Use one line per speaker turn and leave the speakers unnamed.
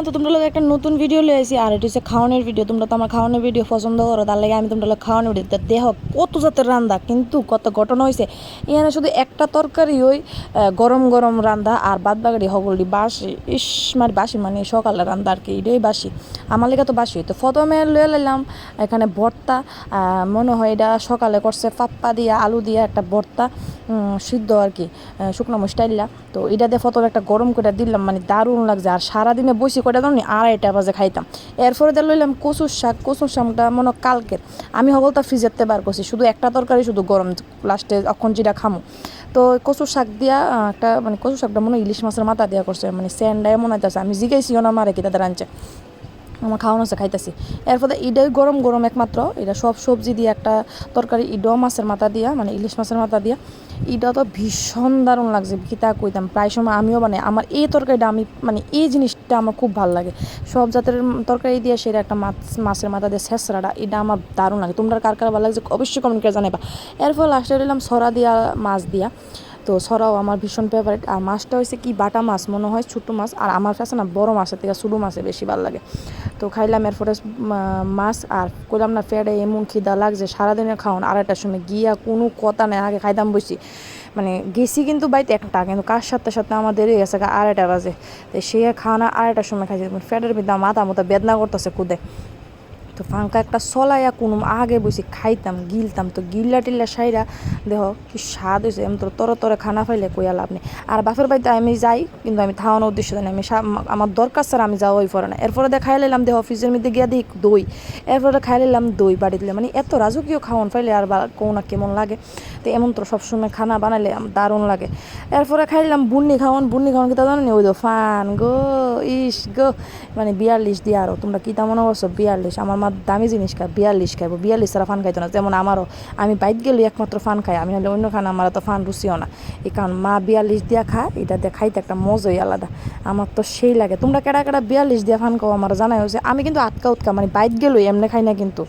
তো তোমরা লোক একটা নতুন ভিডিও লিয়ে আসি, আর এটা হচ্ছে খাওয়ানোর ভিডিও। তোমরা তো আমার খাওয়ানোর ভিডিও পছন্দ করো, তার লাগে আমি তোমরা লোক খাওয়ানোর ভিডিও দেহ কত জাতের রান্দা, কিন্তু কত ঘটনা হয়েছে। এখানে শুধু একটা তরকারি ওই গরম গরম রান্দা, আর বাদ বাগাড়ি হগলডি বাসি। ইস বাসি মানে সকালে রান্দা আর কি, এটাই বাসি। আমার লেগে তো বাসি। তো প্রথমে লয়ে লাইলাম এখানে ভর্তা, মনে হয় এটা সকালে করছে পাপ্পা দিয়া আলু দিয়া একটা ভর্তা, সিদ্ধ আর কি, শুকনো স্টাইলটা। তো এটা দিয়ে ফটো একটা গরম করে দিলাম, মানে দারুণ লাগছে। আর সারাদিনে বসি কটা দাম 2:30 বাজে খাইতাম। এরপরে দিয়ে লইলাম কচুর শাকটা মনে কালকের আমি হবলতা ফ্রিজেরতে বার করছি, শুধু একটা তরকারি শুধু গরম লাস্টে এখন যেটা খামো। তো কচুর শাক দিয়া একটা, মানে কচুর শাকটা মনে ইলিশ মাছের মাথা দিয়া করছে, মানে স্যান্ডায় মনে হইতেছে। আমি জিগাইছিও না মারে কি তাদের আনছে, আমার খাওয়ানো আছে খাইতেছি। এরপরে ইডাই গরম গরম একমাত্র এটা সব সবজি দিয়ে একটা তরকারি, ইডো মাছের মাথা দিয়া, মানে ইলিশ মাছের মাথা দিয়া। এটা তো ভীষণ দারুণ লাগছে, কি তা কইতাম। প্রায় সময় আমিও মানে আমার এই তরকারিটা আমি মানে এই জিনিসটা আমার খুব ভালো লাগে। সব জাতের তরকারি দিয়ে সেটা একটা মাছের মাথা দিয়ে ছেঁচড়াটা, এটা আমার দারুণ লাগে। তোমরা কার কার ভালো লাগছে অবশ্যই কমেন্ট করে জানাবা। এরপর লাস্টে দিলাম সরা দিয়া, মাছ দিয়া। তো সরাও আমার ভীষণ ফেভারিট। আর মাছটা হয়েছে কি বাটা মাছ মনে হয়, ছোটো মাছ। আর আমার কাছে না বড় মাছের থেকে ছোটো মাছে বেশি ভালো লাগে। তো খাইলাম এরপরে মাছ, আর কইলাম না ফেডে এমন খিদা লাগছে সারাদিনের খাওয়ান। 2:30টার সময় গিয়া কোনো কথা নেই, আগে খাইতাম বসি, মানে গেছি কিন্তু বাইতে একটা, কিন্তু কার সাথে সাথে আমাদের গেছে 2:30 বাজে। তো সে খাওয়ানা 2:30টার সময় খাইছে, ফেডের মধ্যে মাথা বেদনা করতেছে কুদে। তো ফাঙ্কা একটা চলাইয়া কোনো আগে বসে খাইতাম গিলতাম। তো গিল্লা টিল্লা সাইরা দেহ কি স্বাদ হয়েছে, এমন তো তরে খানা ফাইলে কইয়া লাভ নেই। আর বাপের বাড়িতে আমি যাই, কিন্তু আমি খাওয়ানোর উদ্দেশ্য দেয় না, আমি আমার দরকার স্যার আমি যাওয়াই পরে না। এরপরে খাই লাইলাম দেহ ফ্রিজের মধ্যে গিয়া দিই দই। এরপরে খাই লাইলাম দই বাড়ি দিলে, মানে এত রাজকীয় খাওয়ান ফাইলে আর কোন না কেমন লাগে। তো এমন তো সবসময় খানা বানাইলে দারুণ লাগে। এরপরে খাইলাম বুন্নি খাওয়ান কি তা জানো নি, ওই তো ফান গো, ইস গো, মানে 42 দিয়ে। আরও তোমরা কী তা মনে করছো 42? আমার মা দামি জিনিস খায়, 42 খাইবো, 42 ছাড়া ফান খাইতো না। যেমন আমারও, আমি বাইক গেলে একমাত্র ফান খাই, আমি নাহলে অন্য খানা আমার তো ফান রুচিও না। এই কারণ মা 42 দিয়া খায়, এটা দিয়ে খাইতে একটা মজাই আলাদা, আমার তো সেই লাগে। তোমরা কেডা 42 দিয়া ফান খাও আমার জানাই হয়েছে। আমি কিন্তু আটকা উৎকা মানে বাইক গেলেই এমনি খাই না কিন্তু।